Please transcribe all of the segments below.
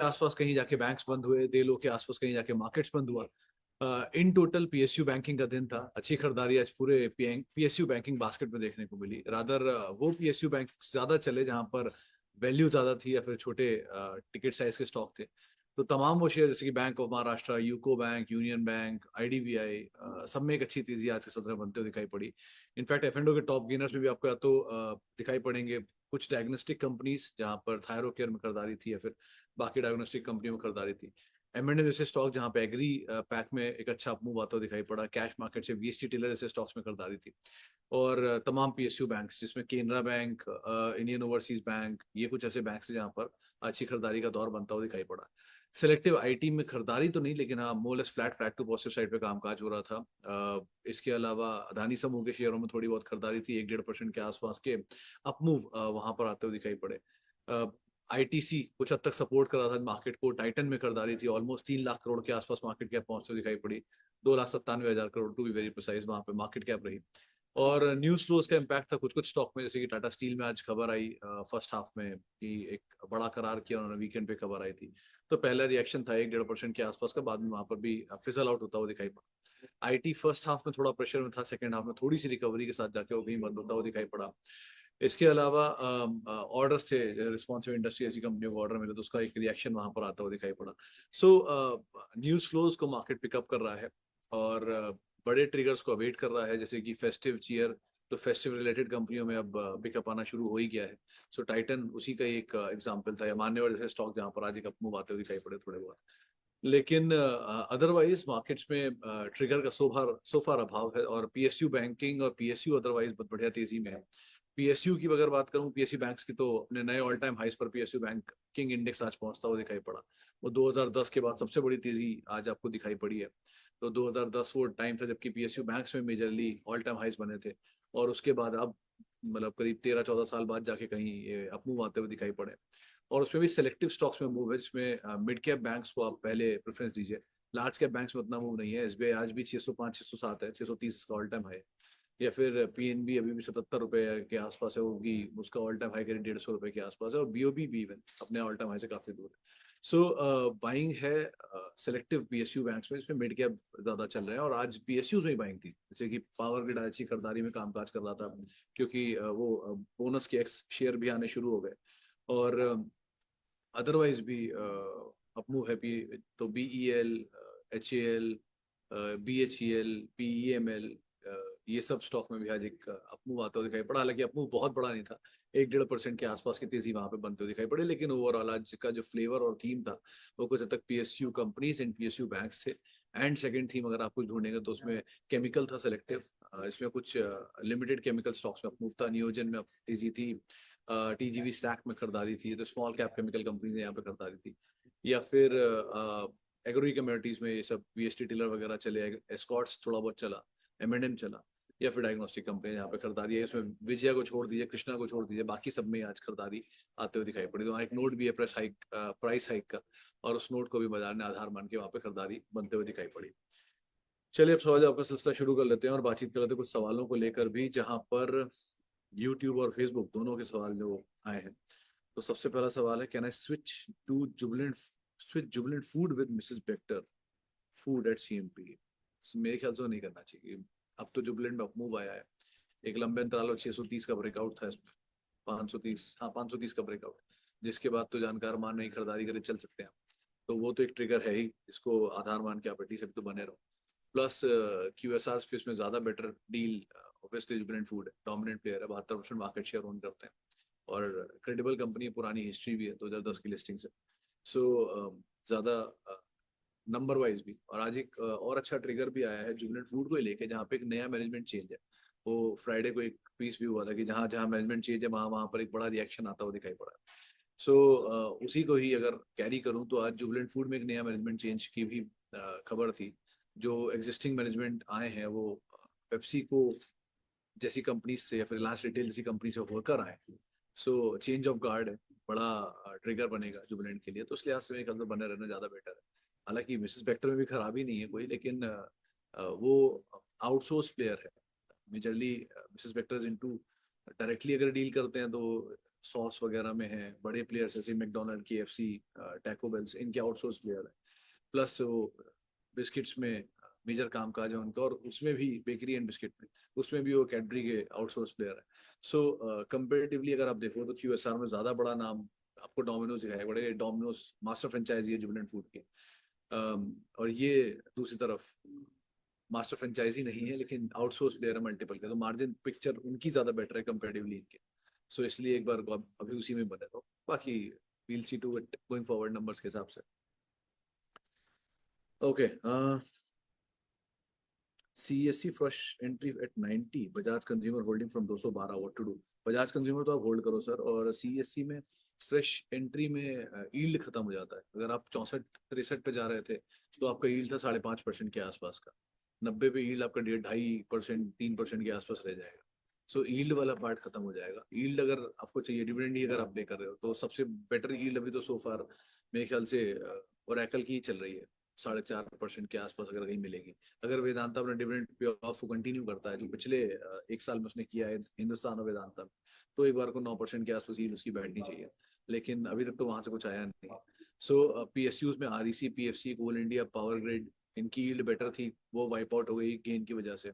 आसपास कहीं जाके बैंक्स बंद हुए, डे लो के आसपास कहीं जाके मार्केट्स बंद हुआ। इन टोटल पीएसयू बैंकिंग का दिन था। अच्छी खरीदारी आज पूरे पीएसयू बैंकिंग बास्केट में देखने को मिली। रादर वो पीएसयू बैंक ज्यादा चले जहां पर वैल्यू ज्यादा थी या फिर छोटे टिकट साइज के स्टॉक थे। तो तमाम वो शेयर जैसे कि bank of Maharashtra, UCO bank, union bank, IDBI, सब में एक अच्छी तेजी आज के सत्र में बनते हुए दिखाई पड़ी। इनफैक्ट एफ के टॉप गेनर्स में भी आपको या तो दिखाई पड़ेंगे कुछ डायग्नोस्टिक कंपनीज जहां पर थायरो केयर में खरीदारी थी या फिर बाकी डायग्नोस्टिक कंपनियों में खरीदारी थी। एम जैसे स्टॉक जहां पे एग्री पैक में एक अच्छा मूव आता हुआ दिखाई पड़ा। कैश मार्केट से वीएसटी टेलर जैसे स्टॉक्स में खरीदारी थी। और तमाम पीएसयू बैंक्स जिसमें Canara bank, Indian overseas bank, ये कुछ ऐसे बैंक हैं जहां पर अच्छी खरीदारी का दौर बनता हुआ दिखाई पड़ा। सिलेक्टिव आईटी में खरीदारी तो नहीं, लेकिन हाँ मोलेस flat flat to positive side पे कामकाज हो रहा था। इसके अलावा अदानी समूह के शेयरों में थोड़ी बहुत खरीदारी थी, 1-1.5% के आसपास के अपमूव वहां पर आते हुए दिखाई पड़े। आईटीसी कुछ हद तक सपोर्ट कर रहा था मार्केट को। टाइटन में खरीदारी थी, ऑलमोस्ट 3 लाख करोड़ के आसपास मार्केट कैप पहुंचते हुए दिखाई पड़ी। 2,97,000 crore to be very precise वहां पे मार्केट कैप रही। और न्यूज फ्लोज का इम्पैक्ट था कुछ कुछ स्टॉक में, जैसे कि टाटा स्टील में आज खबर आई फर्स्ट हाफ में कि एक बड़ा करार किया उन्होंने, वीकेंड पे खबर आई थी। तो पहला रिएक्शन था 1-1.5% के आसपास का, बाद में वहां पर भी फिजल आउट होता हुआ दिखाई पड़ा। आईटी फर्स्ट हाफ में थोड़ा प्रेशर में था, सेकंड हाफ में थोड़ी सी रिकवरी के साथ जाके वो कहीं बंद होता हुआ दिखाई पड़ा। इसके अलावा ऑर्डर्स थे, रिस्पॉन्सिव इंडस्ट्री ऐसी कंपनियों को ऑर्डर मिले तो उसका एक रिएक्शन वहां पर आता हुआ दिखाई पड़ा। सो न्यूज फ्लोज को मार्केट पिकअप कर रहा है और बड़े ट्रिगर्स को अवेट कर रहा है, जैसे कि फेस्टिव चीयर। तो फेस्टिव रिलेटेड कंपनियों में अब पिकअप आना शुरू हो ही गया है। सो टाइटन उसी का एक एग्जांपल था, या मान्यवर जैसे स्टॉक जहां पर आज एक अपमूव आते हुए दिखाई पड़े थोड़े बहुत। लेकिन अदरवाइज मार्केट्स में ट्रिगर का सोफार अभाव है, और पीएसयू बैंकिंग और पीएसयू अदरवाइज बहुत बढ़िया तेजी में है। पीएसयू की अगर बात करूं, पीएसयू बैंक्स की, तो अपने नए ऑल टाइम हाइस पर पीएसयू बैंकिंग इंडेक्स आज पहुंचता हुआ दिखाई पड़ा। वो 2010 के बाद सबसे बड़ी तेजी आज आपको दिखाई पड़ी है। तो 2010 वो टाइम था जबकि पीएसयू बैंक्स में मेजरली ऑल टाइम हाइस बने थे, और उसके बाद अब मतलब करीब 13-14 साल बाद जाके कहीं ये अपमूव आते हुए दिखाई पड़े। और उसमें भी सिलेक्टिव स्टॉक्स में मूव है, जिसमें मिड कैप बैंक्स को आप पहले प्रेफरेंस दीजिए। लार्ज कैप बैंक्स में उतना मूव नहीं है। एसबीआई आज भी 605-607 है, 630 इसका ऑल टाइम हाई है। या फिर पीएनबी अभी भी 77 रुपए के आसपास है, होगी उसका ऑल टाइम हाई करीब 150 रुपए के आसपास है। और बीओबी भी इवन अपने ऑल टाइम हाई से काफी दूर है। सो बाइंग है सिलेक्टिव पीएसयू बैंक्स में, इसमें मिड कैप ज्यादा चल रहे हैं। और आज पीएसयू में ही बाइंग थी, जैसे कि पावर ग्रिड अच्छी खरीदारी में कामकाज कर रहा था, क्योंकि वो बोनस के एक्स शेयर भी आने शुरू हो गए। और अदरवाइज भी अपमूव है तो बीईएल, एचएएल, बीएचईएल, पीईएमएल, ये सब स्टॉक में भी आज एक अपमूव आता हुआ दिखाई पड़ा। हालांकि अपमूव बहुत बड़ा नहीं था, 1-1.5% के आसपास की तेजी वहां पे बनते हुए दिखाई पड़ी। लेकिन ओवरऑल आज का जो फ्लेवर और थीम था वो कुछ हद तक PSU companies and PSU banks थे। एंड सेकंड थीम अगर आप कुछ ढूंढेंगे तो उसमें केमिकल था सिलेक्टिव। इसमें कुछ लिमिटेड केमिकल स्टॉक्स में अपमूव था। नियोजन में तेजी थी। टीजीवी स्टैक में खरीदारी थी, तो स्मॉल कैप केमिकल कंपनीज ने यहाँ पे खरीदारी थी। या फिर एग्री कम्युनिटीज में ये सब वीएसटी टिलर वगैरह चले, एस्कॉर्ट्स थोड़ा बहुत चला, एम चला। या फिर डायग्नोस्टिक कंपनी यहाँ पे खरीदारी है। इसमें विजया को छोड़ दीजिए, कृष्णा को छोड़ दीजिए, बाकी सब में आज खरीदारी आते हुए दिखाई पड़ी। तो वहाँ एक नोट भी है प्राइस हाइक का, और उस नोट को भी बाजार ने आधार मान के वहाँ पे खरीदारी बनते हुए दिखाई पड़ी। चलिए अब सवाल आपका सिलसिला शुरू कर लेते हैं और बातचीत कर लेते हैं कुछ सवालों को लेकर भी, जहां पर यूट्यूब और फेसबुक दोनों के सवाल जो आए हैं। तो सबसे पहला सवाल है, can I switch Jubilant food with Mrs Bector food at CMP? मेरे ख्याल से तो नहीं करना चाहिए। अब तो जुबिलेंट में अपमूव आया है। एक लंबे अंतराल और 630 का ब्रेकआउट था इसमें। 530, हाँ 530 का ब्रेकआउट, जिसके बाद तो जानकार मान नहीं खरीदारी करे चल सकते हैं। तो वो तो एक ट्रिगर है ही, इसको आधार मान के आप एटलीस्ट तो बने रहो। प्लस क्यूएसआर स्पेस में ज्यादा better deal obviously Jubilant food है, डोमिनेंट प्लेयर है, 72% मार्केट शेयर ओन करते हैं। और क्रेडिबल कंपनी, पुरानी हिस्ट्री भी है 2010 की लिस्टिंग से। सो ज्यादा नंबर वाइज भी। और आज एक और अच्छा ट्रिगर भी आया है जुबिलेंट फूड को ही लेके, जहाँ पे एक नया मैनेजमेंट चेंज है। वो फ्राइडे को एक पीस भी हुआ था कि जहाँ जहाँ मैनेजमेंट चेंज है वहाँ वहाँ पर एक बड़ा रिएक्शन आता हुआ दिखाई पड़ा है। सो उसी को ही अगर कैरी करूँ तो आज जुबिलेंट फूड में एक नया मैनेजमेंट चेंज की भी खबर थी। जो एग्जिस्टिंग मैनेजमेंट आए हैं वो पेप्सी को जैसी कंपनी से या फिर रिलायंस रिटेल जैसी कंपनी से होकर आए। सो चेंज ऑफ गार्ड है, बड़ा ट्रिगर बनेगा जुबिलेंट के लिए। तो इसलिए आज मेरे ख्याल से बने रहना ज्यादा बेटर है। हालांकि मिसेस बेक्टर में भी खराबी नहीं है कोई, लेकिन वो आउटसोर्स प्लेयर है majorly. Mrs Bector into directly अगर डील करते हैं तो सॉस वगैरह में है, बड़े प्लेयर्स जैसे मैकडोनल्ड, KFC, टैको बेल्स, इनके आउटसोर्स प्लेयर है। प्लस वो बिस्किट्स में मेजर काम काज है उनका, और उसमें भी बेकरी एंड बिस्किट में, उसमें भी वो कैडबरी के आउटसोर्स प्लेयर है। सो कंपेरेटिवली अगर आप देखो तो QSR में ज़्यादा बड़ा नाम आपको डोमिनोज दिखाई पड़ेगा। डोमिनोज मास्टर फ्रेंचाइजी है जुबिलेंट फूड की। और ये दूसरी तरफ मास्टर फ्रेंचाइजी नहीं है, लेकिन आउटसोर्स प्लेयर है मल्टीपल के, तो मार्जिन पिक्चर उनकी ज़्यादा बेटर है कंपेरेटिवली इनके। सो इसलिए एक बार अभी उसी में बने रहो, बाकी we'll see to it going forward numbers के हिसाब से। Okay, CSC fresh entry at 90, Bajaj consumer holding from 212, what to do? Bajaj consumer तो आप होल्ड करो सर, और CSC में फ्रेश एंट्री में यील्ड खत्म हो जाता है। अगर आप 64-63 पे जा रहे थे तो आपका यील्ड था 5.5% के आसपास का। 90 पे यील्ड आपका 2.5%, 3% के आसपास रह जाएगा। सो यील्ड वाला पार्ट खत्म हो जाएगा। यील्ड अगर आपको चाहिए, डिविडेंड ही अगर आप पे कर रहे हो, तो सबसे बेटर यील्ड अभी तो सो फार मेरे ख्याल से ओरेकल की ही चल रही है। 4.5% के आसपास अगर कहीं मिलेगी। अगर वेदांता अपना डिविडेंड पे ऑफ को कंटिन्यू करता है, जो पिछले 1 साल में उसने किया है हिंदुस्तान और वेदांता में, तो एक बार को 9% के आसपास यील्ड उसकी बैठनी चाहिए। लेकिन अभी तक तो वहां से कुछ आया नहीं। सो PSUs में REC, PFC, कोल इंडिया, पावर ग्रिड, इनकी यील्ड बेटर थी, वो वाइप आउट हो गई गेन की वजह से।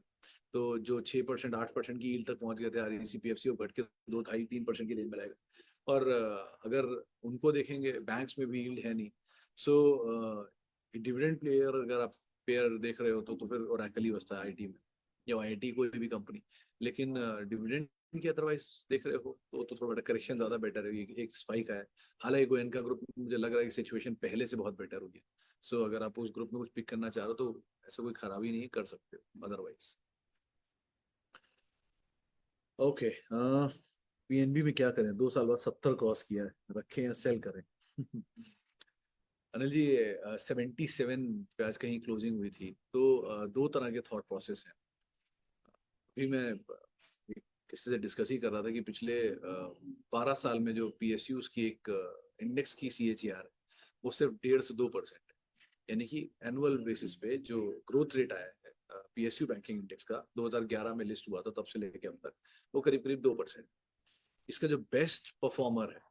तो जो 6%, 8% की यील्ड तक पहुंच गए थे REC, PFC, वो घट के 2, 2.5, 3% की रेंज में रहेगा। और अगर उनको देखेंगे, बैंक्स में भी यील्ड है नहीं। सो डिविडेंड प्लेयर अगर आप पेयर देख रहे हो तो फिर ओरेकल ही बचता है IT में, या IT कोई भी कंपनी। लेकिन डिविडेंड की अदरवाइज देख रहे हो तो थोड़ा करेक्शन ज्यादा बेटर है। एक स्पाइक है। हालांकि गोयनका ग्रुप में मुझे लग रहा है कि सिचुएशन पहले से बहुत बेटर होगी। सो अगर आप उस ग्रुप में कुछ पिक करना चाह रहे हो तो ऐसा कोई खराबी नहीं कर सकते अदरवाइज। ओके, PNB में क्या करें? 2 साल बाद 70 क्रॉस किया है, रखें या सेल करें? अनिल जी, 77 पे आज कहीं क्लोजिंग हुई थी, तो दो तरह के थॉट प्रोसेस हैं। अभी मैं किसी से डिस्कस ही कर रहा था कि पिछले 12 साल में जो PSUs की एक इंडेक्स की CAGR है, वो सिर्फ 1.5 से 2% है। यानी कि एनुअल बेसिस पे जो ग्रोथ रेट आया है PSU बैंकिंग इंडेक्स का, 2011 में लिस्ट हुआ था तब से लेके अब तक, वो करीब करीब 2%। इसका जो बेस्ट परफॉर्मर है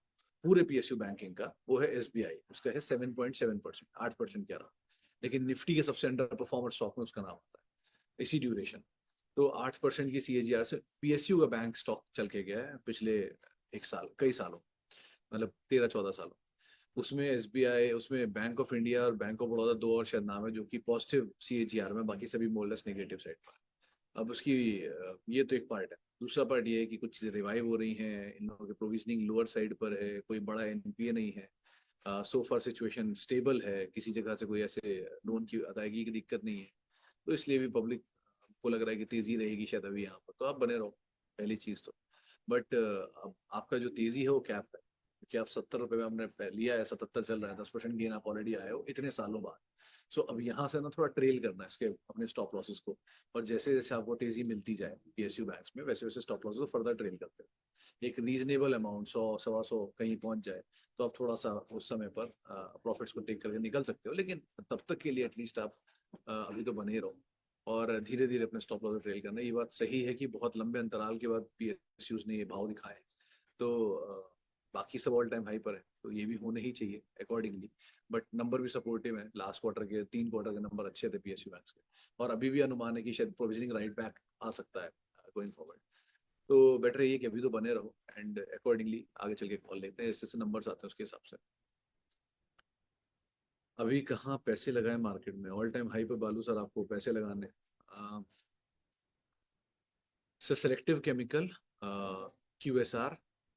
पूरे PSU बैंकिंग का, वो है SBI। उसका है 7.7%, 8% क्या रहा। लेकिन निफ्टी के सबसे अंडर परफॉर्मर स्टॉक में उसका नाम आता है इसी ड्यूरेशन। तो 8% की CAGR से PSU का बैंक स्टॉक चल के गया है पिछले 1 साल, कई सालों, मतलब 13-14 सालों। उसमें SBI, उसमें बैंक ऑफ इंडिया और बैंक ऑफ बड़ौदा, दो और शायद नाम है जो कि पॉजिटिव CAGR में, बाकी सभी मोरलेस नेगेटिव साइड पर। अब उसकी ये तो एक पार्ट है। दूसरा पार्ट ये है कि कुछ चीजें रिवाइव हो रही हैं, इन लोगों की प्रोविजनिंग लोअर साइड पर है, कोई बड़ा NPA नहीं है। सो फार सिचुएशन स्टेबल है, किसी जगह से कोई ऐसे लोन की अदायगी की दिक्कत नहीं है। तो इसलिए भी पब्लिक को लग रहा है कि तेजी रहेगी शायद अभी यहाँ पर, तो आप बने रहो, पहली चीज तो। बट अब आपका जो तेजी है वो कैप है, क्योंकि आप 70 रुपए में हमने लिया है, 77 चल रहा है, 10% गेन आप ऑलरेडी आए हो इतने सालों बाद। सो अब यहाँ से ना थोड़ा ट्रेल करना है इसके अपने स्टॉप लॉसेस को। और जैसे जैसे आपको तेजी मिलती जाए PSU बैंक्स में, वैसे वैसे स्टॉप लॉसेस को फर्दर ट्रेल करते हैं। एक रीजनेबल अमाउंट 100, 125 कहीं पहुंच जाए, तो आप थोड़ा सा उस समय पर प्रॉफिट्स को टेक करके निकल सकते हो। लेकिन तब तक के लिए एटलीस्ट आप अभी तो बने ही रहो, और धीरे धीरे अपने स्टॉप लॉस ट्रेल करना। ये बात सही है कि बहुत लंबे अंतराल के बाद PSUs ने ये भाव दिखाए, तो बाकी सब ऑल टाइम हाई पर है, तो ये भी होने ही चाहिए अकॉर्डिंगली। बट नंबर भी सपोर्टिव है, लास्ट क्वार्टर के 3 क्वार्टर के नंबर अच्छे थे PSU बैंक्स के, और अभी भी अनुमान है कि शायद प्रोविजनिंग राइट बैक आ सकता है गोइंग फॉरवर्ड। तो बेटर ये कि अभी तो बने रहो, एंड अकॉर्डिंगली आगे चल के कॉल लेते हैं, जैसे नंबर्स आते हैं उसके हिसाब से। अभी कहाँ पैसे लगाए मार्केट में? ऑल टाइम हाई पे बालू सर आपको पैसे लगाने। सिलेक्टिव केमिकल, QSR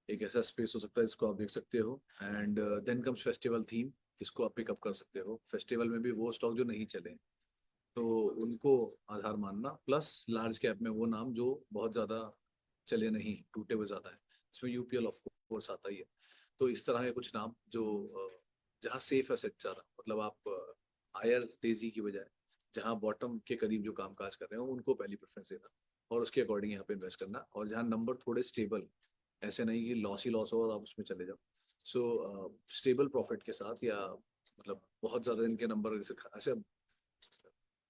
एक ऐसा स्पेस हो सकता है जिसको आप देख सकते हो। And then comes festival theme, इसको आप पिकअप कर सकते हो। फेस्टिवल में भी वो स्टॉक जो नहीं चले तो उनको आधार मानना, प्लस लार्ज कैप में वो नाम जो बहुत ज़्यादा चले नहीं, टूटे हुए ज़्यादा है। इसमें UPL ऑफ कोर्स आता ही है। तो इस तरह के कुछ नाम जो जहाँ सेफ है सेट ज़्यादा, मतलब आप हायर तेजी की बजाय जहाँ बॉटम के करीब जो काम काज कर रहे हो उनको पहली प्रेफरेंस देना, और उसके अकॉर्डिंग यहाँ पे इन्वेस्ट करना। और जहाँ नंबर थोड़े स्टेबल, ऐसे नहीं कि लॉस ही लॉस हो और आप उसमें चले जाओ। सो स्टेबल प्रॉफिट के साथ, या मतलब बहुत ज़्यादा इनके नंबर जैसे ऐसे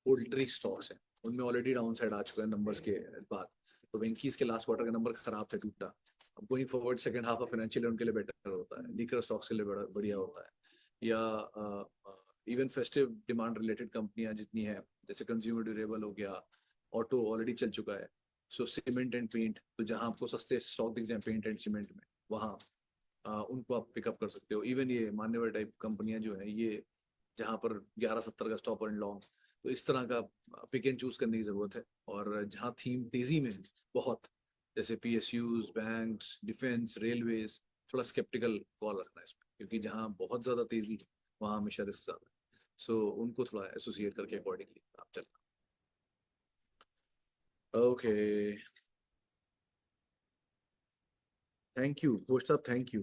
पोल्ट्री स्टॉक्स हैं, उनमें ऑलरेडी डाउन साइड आ चुका है नंबर्स के बाद। तो वेंकीज के लास्ट क्वार्टर के नंबर खराब थे, टूटा। अब going forward second half of financial year उनके लिए बेटर होता है, लीकर स्टॉक्स के लिए बढ़िया होता है, या इवन फेस्टिव डिमांड रिलेटेड कंपनियां जितनी है, जैसे कंज्यूमर ड्यूरेबल हो गया, ऑटो ऑलरेडी चल चुका है, सो सीमेंट एंड पेंट, तो जहां आपको सस्ते स्टॉक दिख जाए पेंट एंड सीमेंट में, वहाँ उनको आप पिकअप कर सकते हो। इवन ये मान्यवर टाइप कंपनियां जो है, ये जहाँ पर 1170 का स्टॉप एंड लॉन्ग, तो इस तरह का पिक एंड चूज करने की जरूरत है। और जहाँ थीम तेजी में है बहुत, जैसे पीएसयूज, बैंक्स, डिफेंस, रेलवेज, थोड़ा स्केप्टिकल कॉल रखना है इसमें, क्योंकि जहाँ बहुत ज्यादा तेजी है वहाँ हमेशा रिस्क ज्यादा है। सो उनको थोड़ा एसोसिएट करके अकॉर्डिंगली आप चलना। ओके, थैंक यू घोष साहब, thank you.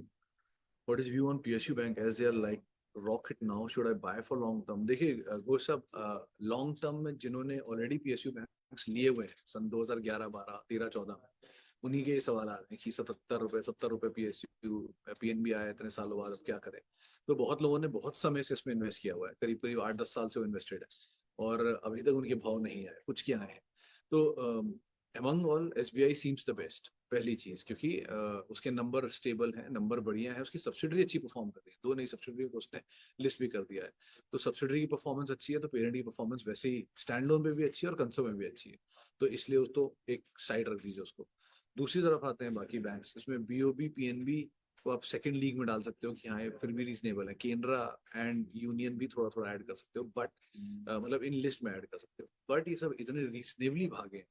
What is view on PSU bank as they are like rocket now, should I buy for long term? देखिए घोष साहब, लॉन्ग टर्म में जिन्होंने ऑलरेडी पीएसयू बैंक्स लिए हुए हैं सन 2011, 12, 13, 14 में, उन्हीं के ये सवाल आ रहे हैं कि 77 रुपए, 70 रुपए पीएसयू पीएनबी आया इतने सालों बाद, अब क्या करें? तो बहुत लोगों ने बहुत समय से इसमें इन्वेस्ट किया हुआ है, करीब करीब 8-10 साल से वो इन्वेस्टेड है, और अभी तक उनके भाव नहीं आए, कुछ क्या आए हैं। तो among all SBI seems the best, पहली चीज, क्योंकि उसके नंबर स्टेबल हैं, नंबर बढ़िया है, उसकी सब्सिडरी अच्छी परफॉर्म कर रही है, 2 नई सब्सिडरी को उसने लिस्ट भी कर दिया है। तो सब्सिडरी की परफॉर्मेंस अच्छी है, तो पेरेंट की परफॉर्मेंस वैसे ही स्टैंड लोन पे भी अच्छी है और कंसो में भी अच्छी है, तो इसलिए उसको एक साइड रख दीजिए उसको। दूसरी तरफ आते हैं बाकी बैंक्स, इसमें बीओबी, पीएनबी को आप सेकंड लीग में डाल सकते हो कि हाँ ये फिर भी रीजनेबल है, केनरा एंड यूनियन भी थोड़ा थोड़ा ऐड कर सकते हो, बट मतलब इन लिस्ट में ऐड कर सकते हो, बट ये सब इतने रीजनेबली भागे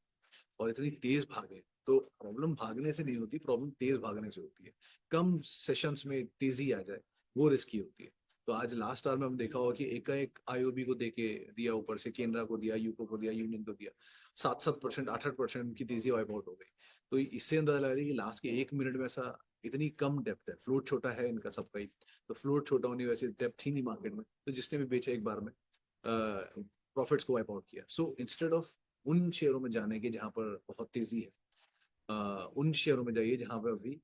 और इतनी तेज भागे, तो प्रॉब्लम भागने से नहीं होती, प्रॉब्लम तेज भागने से होती है। कम सेशंस में तेजी आ जाए, वो रिस्की होती है। तो आज लास्ट आवर में हम देखा होगा कि एक आईओबी को देके दिया, ऊपर से केनरा को दिया, यूको को दिया, यूनियन को दिया, 7-7%, 8-8% की तेजी वाइप आउट हो गई। तो इससे अंदाजा लगा रही है कि लास्ट के 1 मिनट में ऐसा, इतनी कम डेप्थ है, फ्लोट छोटा है इनका सबका ही, तो फ्लोट छोटा होने की वजह से डेप्थ ही नहीं मार्केट में, तो जिसने भी बेचा एक बार में प्रॉफिट्स को वाइप आउट किया। सो इंस्टेड ऑफ उन शेयरों में जाने के जहां पर बहुत तेजी है, उन शेयरों में जाइए जहां पर अभी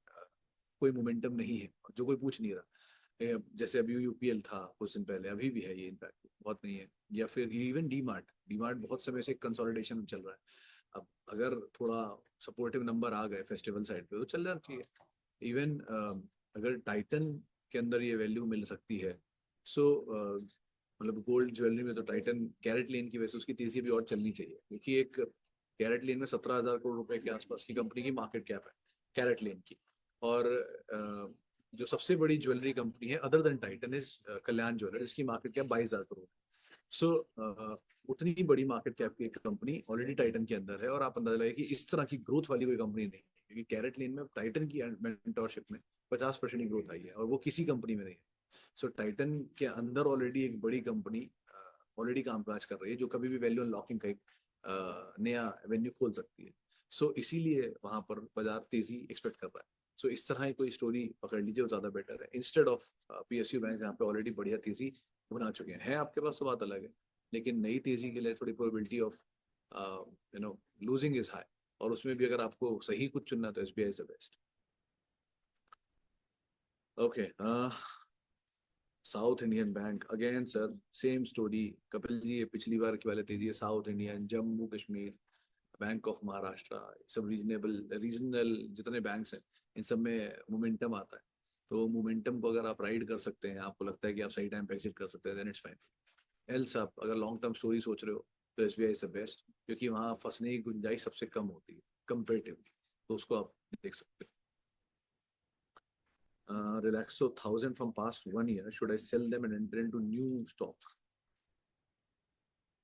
कोई मोमेंटम नहीं है, जो कोई पूछ नहीं रहा। जैसे अभी यूपीएल था कुछ दिन पहले, अभी भी है ये, इनफैक्ट बहुत नहीं है। या फिर इवन डीमार्ट, डीमार्ट बहुत समय से कंसोलिडेशन चल रहा है, अब अगर थोड़ा सपोर्टिव नंबर आ गए फेस्टिवल साइड पे तो चल जाना चाहिए। इवन अगर टाइटन के अंदर ये वैल्यू मिल सकती है, सो मतलब गोल्ड ज्वेलरी में तो टाइटन, कैरेट लेन की वजह से उसकी तेजी भी और चलनी चाहिए, क्योंकि एक कैरेट लेन में 17,000 करोड़ रुपए के आसपास की कंपनी की मार्केट कैप है, कैरेट लेन की। और जो सबसे बड़ी ज्वेलरी कंपनी है other than Titan is Kalyan jeweller, इसकी मार्केट कैप 22,000 करोड़। सो उतनी ही बड़ी मार्केट कैप की एक कंपनी ऑलरेडी टाइटन के अंदर है, और आप अंदाजा लगाइए कि इस तरह की ग्रोथ वाली कोई कंपनी नहीं है, क्योंकि कैरेट लेन में टाइटन की मेंटरशिप में 50% की ग्रोथ आई है, और वो किसी कंपनी में नहीं है। सो टाइटन के अंदर ऑलरेडी एक बड़ी कंपनी ऑलरेडी कामकाज कर रही है, जो कभी भी वैल्यू अनलॉकिंग का एक नया एवेन्यू खोल सकती है। सो इसीलिए वहां पर बाजार तेजी एक्सपेक्ट कर रहा है। सो इस तरह की कोई स्टोरी पकड़ लीजिए, वो ज्यादा बेटर है, इंस्टेड ऑफ पीएसयू बैंक जहाँ पे ऑलरेडी बढ़िया तेजी बना चुके हैं। आपके पास तो बात अलग है, लेकिन नई तेजी के लिए थोड़ी probability of losing is high, और उसमें भी अगर आपको सही कुछ चुनना है तो SBI is the best. Okay, South Indian Bank again sir, same story. Kapil ji, ये पिछली बार की वाले तेजी है, South Indian, Jammu Kashmir, Bank of Maharashtra, सब रीजनेबल रीजनल जितने बैंक्स हैं, इन सब में मोमेंटम आता है। तो मोमेंटम को अगर आप राइड कर सकते हैं, आपको लगता है कि आप सही टाइम पे एग्जिट कर सकते हैं, देन इट्स फाइन। एल्स आप अगर लॉन्ग टर्म स्टोरी सोच रहे हो तो एसबीआई इज द बेस्ट, क्योंकि वहाँ फंसने की गुंजाइश सबसे कम होती है कंपेरेटिवली, तो उसको आप देख सकते हो। Relaxo 1,000 from past 1 year, should I sell them and enter into new stock?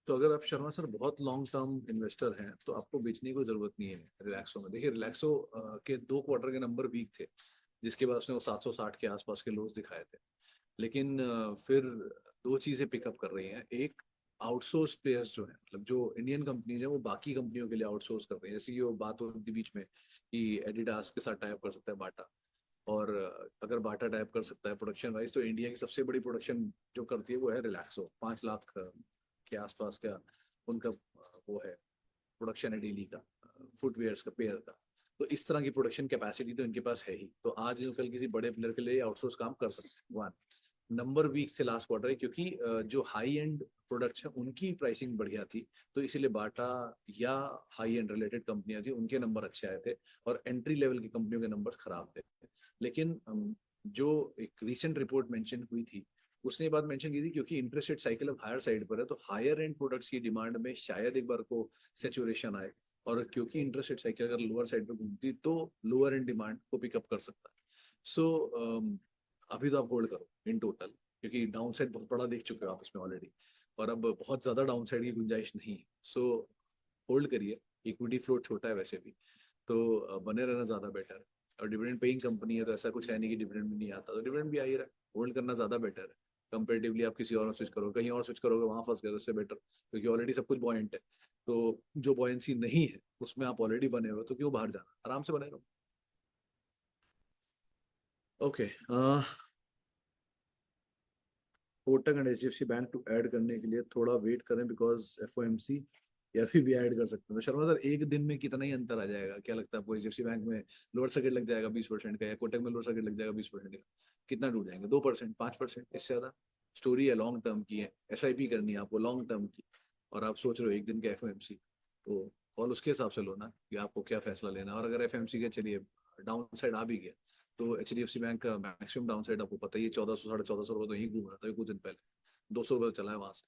तो अगर आप शर्मा सर बहुत लॉन्ग टर्म इन्वेस्टर हैं, तो आपको बेचने की कोई जरूरत नहीं है रिलैक्सो में। देखिए रिलैक्सो के 2 क्वार्टर के नंबर वीक थे, जिसके बाद उसने वो 760 के आसपास के लोज दिखाए थे, लेकिन फिर 2 चीजें पिकअप कर रही हैं। एक, आउटसोर्स प्लेयर्स जो है, मतलब जो इंडियन कंपनीज है वो बाकी कंपनियों के लिए आउटसोर्स कर रही है, जैसे कि वो बात हो रही थी बीच में कि एडिडास के साथ टाइप कर सकता है बाटा, और अगर बाटा टाइप कर सकता है प्रोडक्शन वाइज, तो इंडिया की सबसे बड़ी प्रोडक्शन जो करती है वो है रिलैक्सो, 5 लाख के आसपास का उनका वो है, प्रोडक्शन है डेली का, फुटवेयर्स का, पेयर का। तो इस तरह की प्रोडक्शन कैपेसिटी तो इनके पास है ही, तो आज जो कल किसी बड़े प्लेयर के लिए आउटसोर्स काम कर सकते हैं, वन। नंबर वीक थे लास्ट क्वार्टर, क्योंकि जो हाई एंड प्रोडक्ट्स हैं उनकी प्राइसिंग बढ़िया थी, तो इसीलिए बाटा या हाई एंड रिलेटेड कंपनियां थी उनके नंबर अच्छे आए थे, और एंट्री लेवल की कंपनियों के नंबर खराब थे। लेकिन जो एक रिसेंट रिपोर्ट मेंशन हुई थी उसने ये बात मेंशन की थी, क्योंकि इंटरेस्ट रेट साइकिल अब हायर साइड पर है, तो हायर एंड प्रोडक्ट्स की डिमांड में शायद एक बार को सेचुरेशन आए, और क्योंकि इंटरेस्ट रेट साइकिल अगर लोअर साइड पर घूमती तो लोअर एंड डिमांड को पिकअप कर सकता है। सो अभी तो आप होल्ड करो इन टोटल, क्योंकि डाउन साइड बहुत बड़ा देख चुके हो आप इसमें ऑलरेडी, और अब बहुत ज्यादा डाउन साइड की गुंजाइश नहीं है। सो होल्ड करिए, इक्विटी फ्लोट छोटा है वैसे भी, तो बने रहना ज्यादा बेटर है। और डिविडेंड पेइंग कंपनी है तो ऐसा कुछ है नहीं कि डिविडेंड भी नहीं आता, तो डिविडेंड भी आ ही रहा है, होल्ड करना ज्यादा बेटर है। कंपेरेटिवली आप किसी और में स्विच करोगे, कहीं और स्विच करोगे वहां फंस गए तो उससे बेटर, क्योंकि ऑलरेडी सब कुछ बॉयंट है। तो जो बॉयंसी नहीं है उसमें आप ऑलरेडी बने हुए, तो क्यों बाहर जाना, आराम से बने रहो। Okay, Kotak and HDFC bank to add करने के लिए थोड़ा वेट करें, बिकॉज एफओएमसी या फिर भी ऐड कर सकते हैं। तो शर्मा सर, एक दिन में कितना ही अंतर आ जाएगा, क्या लगता है आपको? एचडीएफसी बैंक में लोअर सर्किट लग जाएगा 20% का, या कोटक में लोअर सर्किट लग जाएगा 20% का, कितना टूट जाएंगे? 2%, 5%, इससे ज्यादा? स्टोरी है लॉन्ग टर्म की है, एसआईपी करनी है आपको लॉन्ग टर्म की, और आप सोच रहे हो एक दिन का एफओएमसी, तो कॉल उसके हिसाब से लो ना कि आपको क्या फैसला लेना है। और अगर एफएमसी का चलिए डाउन साइड आ भी गया, तो H D F C bank का मैक्सिमम डाउन साइड आपको पता ही है, 1400 1450 रुपये तो यही घूम रहा था कुछ दिन पहले, 200 रुपये चला है वहां से।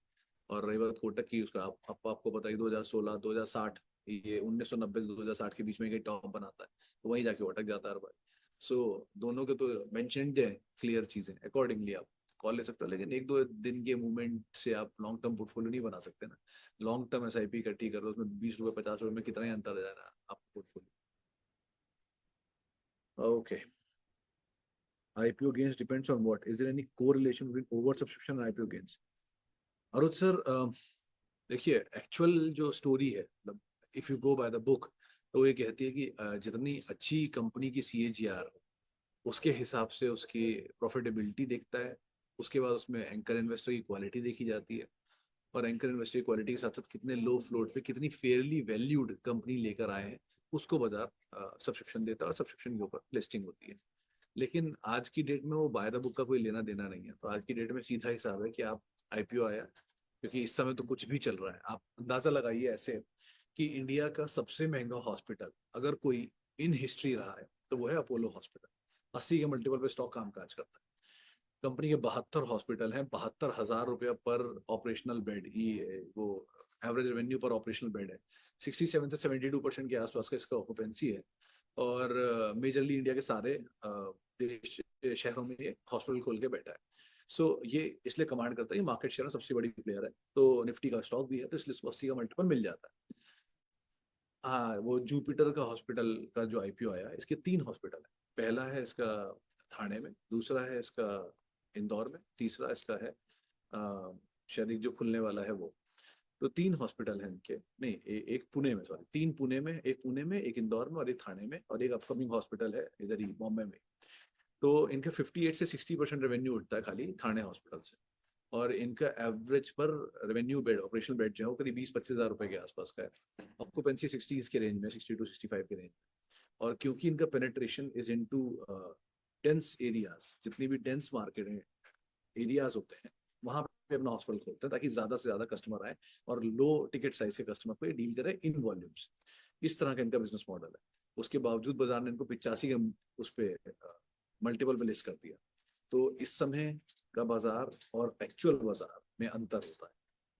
और रही बात कोटक की, उसका आपको पता ही 2016 2060, ये 1990 से 2060 के बीच में एक टॉप बनाता है, तो वहीं जाके अटक जाता है हर बार। सो दोनों के तो मेंशन है क्लियर चीजें, अकॉर्डिंगली आप कॉल ले सकते हो, लेकिन एक दो दिन के मूवमेंट से आप लॉन्ग टर्म पोर्टफोलियो नहीं बना सकते ना। लॉन्ग टर्म एसआईपी इकट्ठी करो, उसमें 20 रुपये 50 रुपये में कितना ही अंतर आ जा रहा है आपका portfolio. Okay, IPO gains depends on what? Is there any correlation between oversubscription and IPO gains? Arun sir, देखिए एक्चुअल जो स्टोरी है, मतलब if you go by the book, तो ये कहती है कि जितनी अच्छी कंपनी की CAGR, उसके हिसाब से उसकी प्रॉफिटेबिलिटी देखता है, उसके बाद उसमें एंकर इन्वेस्टर की क्वालिटी देखी जाती है, और एंकर इन्वेस्टर की क्वालिटी के साथ साथ कितने लो फ्लोट पे कितनी फेयरली वैल्यूड कंपनी लेकर आए हैं, उसको बाजार सब्सक्रिप्शन देता है, और सब्सक्रिप्शन के ऊपर लिस्टिंग होती है। लेकिन आज की डेट में वो बाय द बुक का कोई लेना देना नहीं है, तो आज की डेट में सीधा हिसाब है कि आप IPO आया, क्योंकि इस समय तो कुछ भी चल रहा है। आप अंदाजा लगाइए ऐसे कि इंडिया का सबसे महंगा हॉस्पिटल अगर कोई इन हिस्ट्री रहा है तो वो है अपोलो हॉस्पिटल, 80 के मल्टीपल पे स्टॉक काम काज करता है। कंपनी के 72 हॉस्पिटल हैं, 72,000 रुपया पर ऑपरेशनल बेड, ये वो एवरेज रेवेन्यू पर ऑपरेशनल बेड है, 67 से 72% के आसपास का इसका ऑक्यूपेंसी है, और मेजरली इंडिया के सारे देश शहरों में ये हॉस्पिटल खोल के बैठा है। ये इसलिए कमांड करता है, ये मार्केट शेयर में सबसे बड़ी प्लेयर है, तो निफ्टी का स्टॉक भी है, तो इसलिए इसको 80 का मल्टीपल मिल जाता है। हाँ, वो जुपिटर का हॉस्पिटल का जो IPO आया, इसके 3 हॉस्पिटल है। पहला है इसका थाने में, दूसरा है इसका इंदौर में, तीसरा इसका है शायद एक जो खुलने वाला है वो। तो 3 हॉस्पिटल हैं इनके, नहीं एक पुणे में, सॉरी 3 पुणे में, एक पुणे में, एक इंदौर में, और एक थाने में, और एक अपकमिंग हॉस्पिटल है इधर ही बॉम्बे में। तो इनका 58 से 60% रेवेन्यू उठता है खाली थाने हॉस्पिटल से, और इनका एवरेज पर रेवेन्यू बेड, ऑपरेशनल बेड जो है वो करीब 20-25 हज़ार रुपए के आसपास का है। ऑक्यूपेंसी 60 के रेंज में, 62-65 के रेंज। और क्योंकि इनका penetration is into dense areas, जितनी भी डेंस मार्केट है एरियाज होते हैं, वहां पे अपना हॉस्पिटल खोलते हैं, ताकि ज्यादा से ज्यादा कस्टमर आए और लो टिकट साइज के कस्टमर पे डील करें इन वॉल्यूम्स। इस तरह का इनका बिजनेस मॉडल है। उसके बावजूद बाजार ने इनको 85 के उस पे मल्टीपल पे लिस्ट कर दिया। तो इस समय का बाजार और एक्चुअल बाजार में अंतर होता है,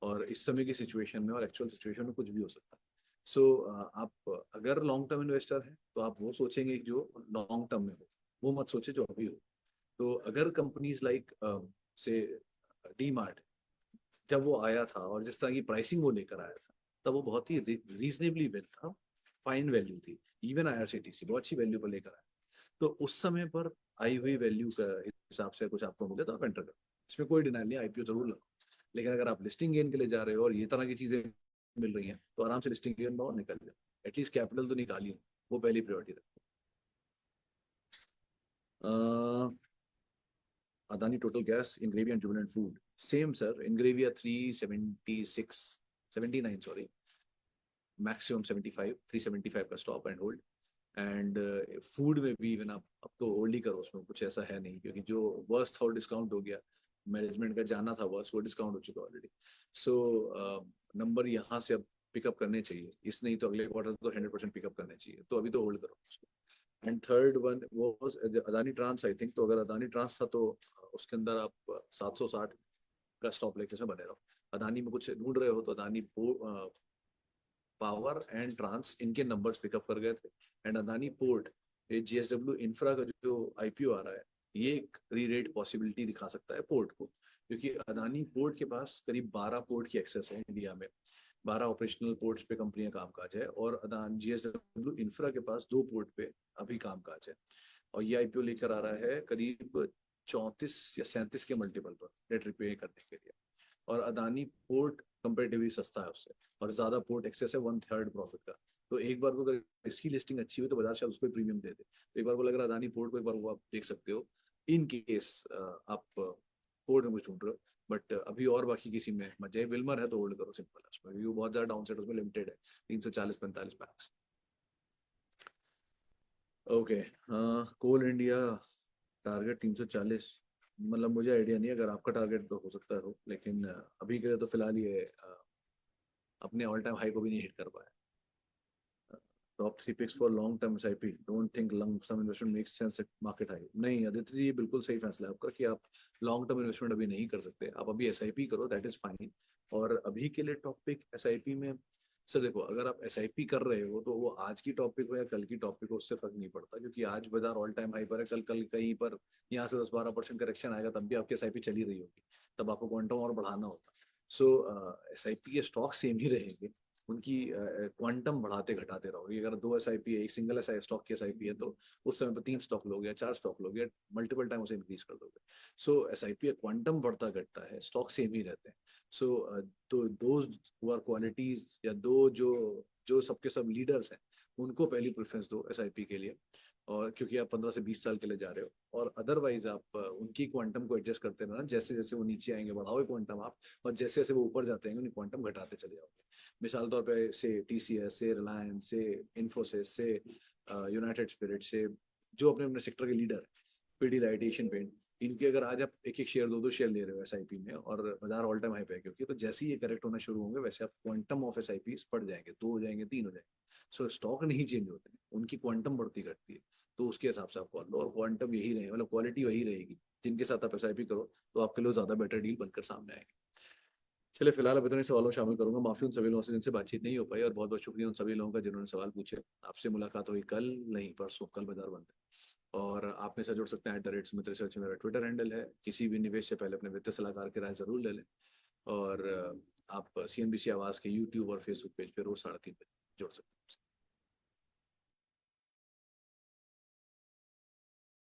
और इस समय की सिचुएशन में और एक्चुअल सिचुएशन में कुछ भी हो सकता है। आप अगर लॉन्ग टर्म इन्वेस्टर हैं तो आप वो सोचेंगे जो लॉन्ग टर्म में हो, वो मत सोचे जो अभी हो। तो अगर कंपनीज लाइक से डी मार्ट, जब वो आया था और जिस तरह की प्राइसिंग वो लेकर आया था, तब वो बहुत ही रीजनेबली वेल था, फाइन वैल्यू थी। इवन IRCTC बहुत अच्छी वैल्यू पर लेकर आया, तो उस समय पर आई हुई वैल्यू का हिसाब से कुछ आपको मिले तो आप एंटर करो, इसमें कोई डिनाइल नहीं, IPO जरूर लो। लेकिन अगर आप लिस्टिंग गेन के लिए जा रहे हो और ये तरह की चीजें मिल रही हैं, तो आराम से लिस्टिंग गेन और निकल जाओ, एटलीस्ट कैपिटल तो निकालिए, वो पहली प्रायोरिटी रखो। Adani Total Gas, Ingredient and Jubilant Food. Same, sir. Ingredient 376, 79, sorry. Maximum 75, 375 का stop and hold. And food में भी इवन आप अब तो होल्ड ही करो, उसमें कुछ ऐसा है नहीं, क्योंकि जो वर्स्ट था डिस्काउंट हो गया, मैनेजमेंट का जाना था बस, वो डिस्काउंट हो चुका ऑलरेडी। सो नंबर यहाँ से अब पिकअप करने चाहिए, इस नहीं तो अगले क्वार्टर तो 100% पिकअप करने चाहिए, तो अभी तो होल्ड करो उसको। एंड थर्ड वन वो अदानी ट्रांस आई थिंक, तो अगर अदानी ट्रांस था तो उसके अंदर आप 760 का स्टॉप लेके उसमें बने रहो। अदानी में कुछ ढूंढ रहे हो तो अदानी पावर एंड ट्रांस इनके नंबर्स पिकअप कर गए थे। एंड अदानी पोर्ट, ये जीएसडब्ल्यू इंफ्रा का जो आईपीओ आ रहा है, ये एक री रेट पॉसिबिलिटी दिखा सकता है पोर्ट को, क्योंकि अदानी पोर्ट के पास करीब 12 पोर्ट की एक्सेस है इंडिया में। 12 ऑपरेशनल पोर्ट्स पे कंपनियां कामकाज है, और अदानी जीएसडब्ल्यू इंफ्रा के पास 2 पोर्ट पे अभी कामकाज है। और ये आईपीओ लेकर आ रहा है करीब 34 या 37 के मल्टीपल पर डेट रिपे करने के लिए। और अदानी पोर्ट कंपेरेटिवली सस्ता है उससे, और ज्यादा पोर्ट एक्सेस है 1/3 प्रॉफिट का। तो एक बार को अगर इसकी लिस्टिंग अच्छी हुई तो बाजार शायद उसको प्रीमियम दे दे। तो एक बार को लग रहा है अदानी पोर्ट को, एक बार वो आप देख सकते हो इन केस आप पोर्ट में कुछ ढूंढ रहे हो। बट अभी और बाकी किसी में मजे, विल्मर है तो होल्ड करो, सिंपल है उसमें, व्यू बहुत ज्यादा डाउन साइड उसमें लिमिटेड है, 340-45 मैक्स। ओके, कोल इंडिया टारगेट 340, मतलब मुझे आइडिया नहीं है, अगर आपका टारगेट तो हो सकता है हो, लेकिन अभी के लिए तो फिलहाल ये अपने ऑल टाइम हाई को भी नहीं हिट कर पाया। Top 3 picks for long term SIP, don't think long term investment makes sense at market high. नहीं आदित्य जी, ये बिल्कुल सही फैसला है आपका कि आप लॉन्ग टर्म इन्वेस्टमेंट अभी नहीं कर सकते, आप अभी एसआईपी करो, दैट इज फाइन। और अभी के लिए टॉपिक एसआईपी में, सर देखो, अगर आप एसआईपी कर रहे हो तो वो आज की टॉपिक हो या कल की टॉपिक हो, उससे फर्क नहीं पड़ता, क्योंकि आज बाजार ऑल टाइम हाई पर है, कल कल कहीं पर यहाँ से 10-12% करेक्शन आएगा, तब भी आपकी एसआईपी चली रही होगी, तब आपको क्वांटम और बढ़ाना होता। सो एसआईपी के स्टॉक सेम ही रहेंगे, उनकी क्वांटम बढ़ाते घटाते रहोगे। अगर 2 एसआईपी है, एक सिंगल एस आई स्टॉक की एसआईपी है, तो उस समय पर 3 स्टॉक लोगे या 4 स्टॉक लोगे, मल्टीपल टाइम उसे इंक्रीज कर दोगे। सो एसआईपी क्वांटम बढ़ता घटता है, स्टॉक सेम ही रहते हैं। सो तो दो क्वालिटीज, या दो जो जो सबके सब लीडर्स हैं, उनको पहली प्रेफरेंस दो एसआईपी के लिए, और क्योंकि आप 15 से 20 साल के लिए जा रहे हो। और अदरवाइज आप उनकी क्वांटम को एडजस्ट करते रहना, जैसे जैसे वो नीचे आएंगे बढ़ाओगे क्वांटम आप, और जैसे जैसे वो ऊपर जाते हैं उनकी क्वांटम घटाते चले जाओगे। मिसाल तौर पे से टीसीएस से, रिलायंस से, इन्फोसिस से, यूनाइटेड स्पिरिट से, जो अपने अपने सेक्टर के लीडर है, पीडीलाइट, एशियन पेंट, इनके अगर आज आप एक एक शेयर, 2-2 शेयर ले रहे हो एसआईपी में, और बाजार ऑल टाइम हाई पे है क्योंकि, तो जैसे ही ये करेक्ट होना शुरू होंगे वैसे आप क्वांटम ऑफ एसआईपी बढ़ जाएंगे, 2 हो जाएंगे, 3 हो जाएंगे। सो स्टॉक नहीं चेंज होते, उनकी क्वांटम बढ़ती घटती है, तो उसके हिसाब से आप कॉल लो, और क्वांटम यही रहेगा, मतलब क्वालिटी वही रहेगी, जिनके साथ आप एसआईपी करो तो आपके लिए ज्यादा बेटर डील बनकर सामने आएगी। चलिए, फिलहाल अब इतने सवालों में शामिल करूंगा, माफी उन सभी लोगों से जिनसे बातचीत नहीं हो पाई, और बहुत बहुत शुक्रिया उन सभी लोगों का जिन्होंने सवाल पूछे। आपसे मुलाकात हुई कल, नहीं परसों, कल बाजार बंद है। और आप मेरे साथ जुड़ सकते हैं @सुमित रिसर्च, मेरा ट्विटर हैंडल है। किसी भी निवेश से पहले अपने वित्तीय सलाहकार की राय जरूर ले लें। और आप सीएनबीसी आवाज के यूट्यूब और फेसबुक पेज पे रोज 3:30 बजे जुड़ सकते हैं।